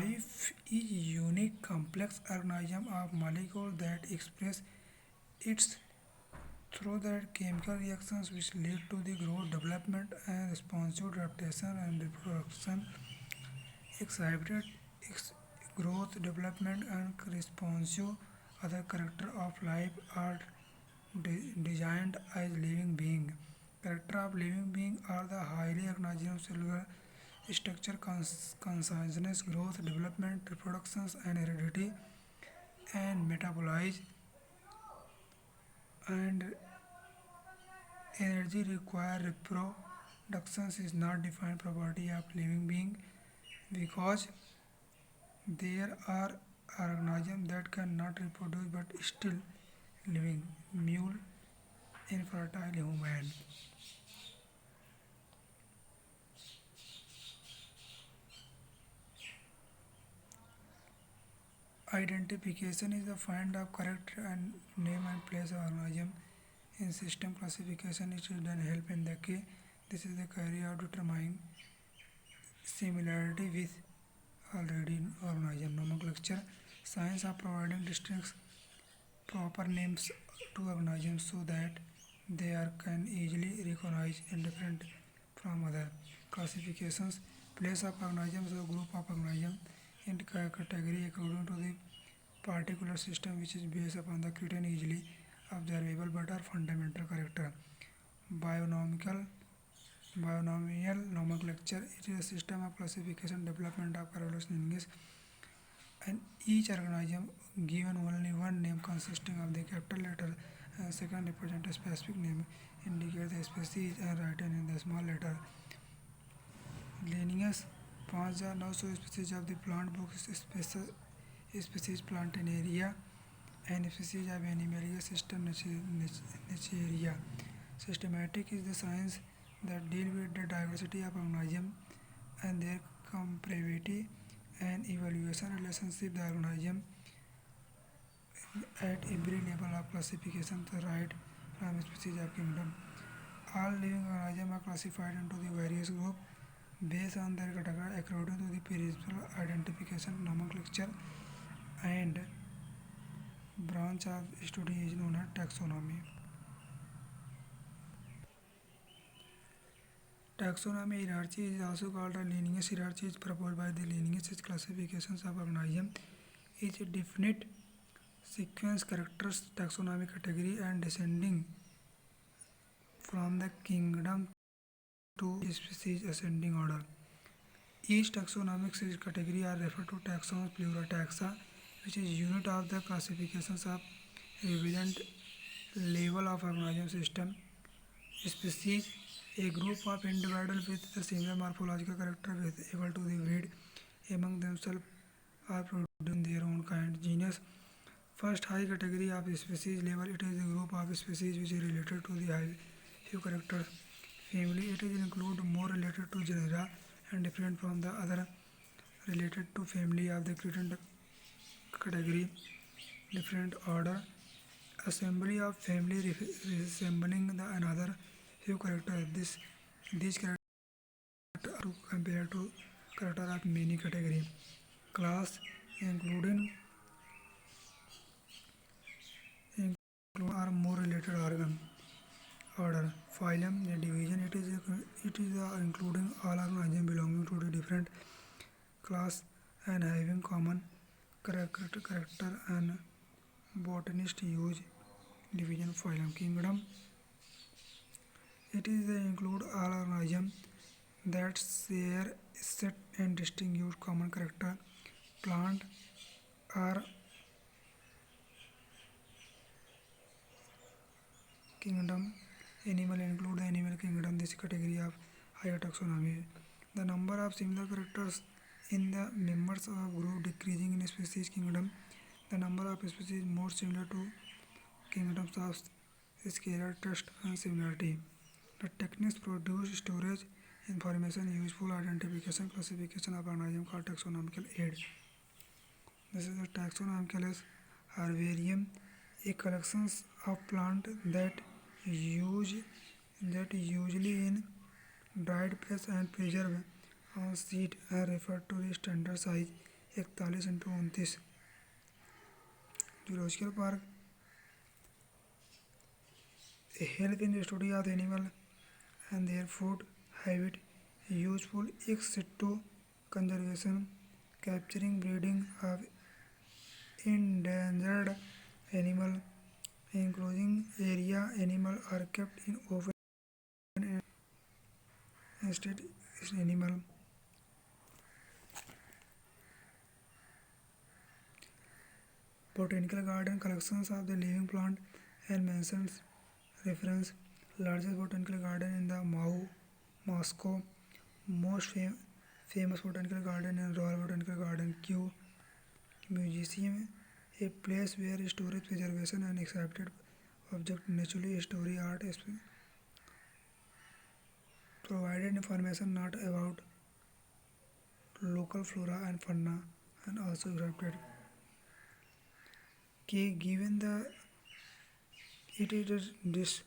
Life is unique complex organism of molecules that express its through that chemical reactions which lead to the growth, development and responsive adaptation and reproduction. Exhibited ex- growth, development and responsive other character of life are designed as living being. Character of living being are the highly organized cellular structure, consciousness, growth, development, reproductions and heredity and metabolize and energy required reproduction is not defined property of living being because there are organisms that cannot reproduce but still living. Mule infertile human. Identification is the find of correct and name and place of organism in system classification. It is done help in the case. This is the career of determining similarity with already organism. Nomenclature science of providing distinct proper names to organisms so that they are can easily recognize and different from other classifications. Place of organisms or group of organisms in category according to the particular system which is based upon the certain easily observable but are fundamental character. Bionomical Binomial nomenclature it is a system of classification development of correlation lineages and each organism given only one name consisting of the capital letter and second represent a specific name indicate the species and written in the small letter. Lineages 5,900 species of the plant book species Plantaneria and species of Animalia system Nacharia. Systematic is the science that deal with the diversity of organisms and their comparability and evaluation relationship. The organism at every level of classification the right from species of kingdom. All living organisms are classified into the various groups based on their category according to the principal identification nomenclature and branch of study is known as taxonomy. Taxonomy hierarchy is also called a lineage hierarchy is proposed by the lineage classifications of organisms. Each definite sequence characters taxonomic category and descending from the kingdom to species ascending order. Each taxonomic category are referred to taxons, plural taxa, which is unit of the classifications of relevant level of organism system. Species, a group of individuals with a similar morphological character with able to breed among themselves or producing their own kind. Genus, first high category of species level, it is a group of species which is related to the high few characters. Family, it is include more related to genera and different from the other related to family of the current category. Different order, assembly of family resembling the another few characters. These characters are to compare to character of many category. Class, including include are more related organ. Order, phylum, a division. It is including all organisms belonging to the different class and having common character and botanist use division phylum. Kingdom, it is include all organisms that share set and distinguished common character. Plant or kingdom. Animal include the animal kingdom. This category of higher taxonomy. The number of similar characters in the members of group decreasing in species kingdom. The number of species more similar to kingdoms of scalar trust and similarity. The techniques produce storage information useful identification classification of organism called taxonomical aid. This is the taxonomical as herbarium, a collection of plants use that usually in dried place and preserved on sheet are referred to the standard size 41x29 zoological park help in the study of animal and their food habit, useful ex situ conservation, capturing breeding of endangered animal, including area animal are kept in open state animal. Botanical garden collections of the living plant and mentions reference largest botanical garden in the Moscow, most famous botanical garden and Royal Botanical Garden, Kew Museum, a place where storage, preservation and exhibited object naturally history art provided information not about local flora and fauna and also exhibited. Given the it is this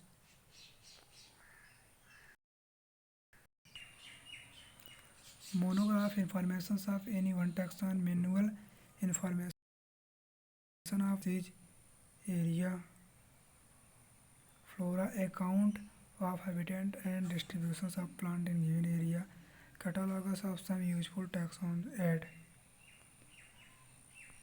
monograph information of any one taxon manual information of this area flora account of habitat and distributions of plant in given area catalogs of some useful taxons add